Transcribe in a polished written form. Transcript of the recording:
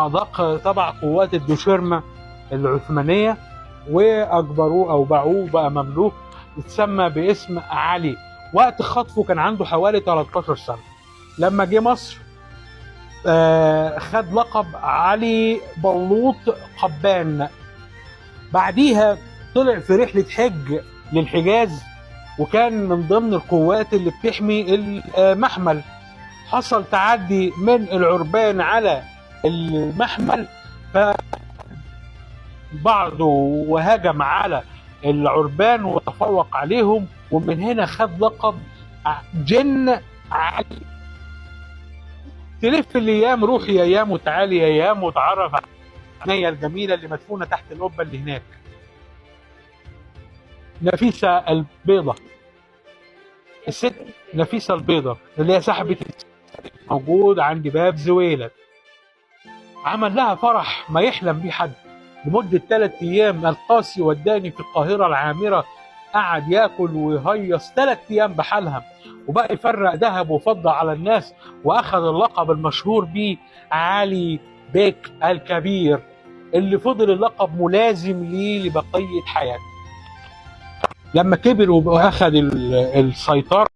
أدق تبع قوات الدشيرمة العثمانية، وأجبروه أو باعوه بقى مملوك اتسمى باسم علي. وقت خطفه كان عنده حوالي 13 سنة. لما جه مصر خد لقب علي بلوط قبان. بعديها طلع في رحلة حج للحجاز، وكان من ضمن القوات اللي بتحمي المحمل. حصل تعدي من العربان على المحمل فبعضه وهجم على العربان وتفوق عليهم، ومن هنا خد لقب جن علي. تلف الايام، روح يا ايام وتعالي يا ايام وتعرف على العناية الجميله اللي مدفونه تحت القبه اللي هناك. نفيسه البيضه، الست نفيسه البيضه اللي هي صاحبه موجود عند باب زويلة. عمل لها فرح ما يحلم بيه حد لمدة 3 أيام. القاسي وداني في القاهرة العامرة، قعد ياكل ويهيص 3 أيام بحالها، وبقى يفرق ذهب وفضة على الناس، وأخذ اللقب المشهور بيه علي بيك الكبير، اللي فضل اللقب ملازم ليه لبقية حياته. لما كبر وأخذ السيطرة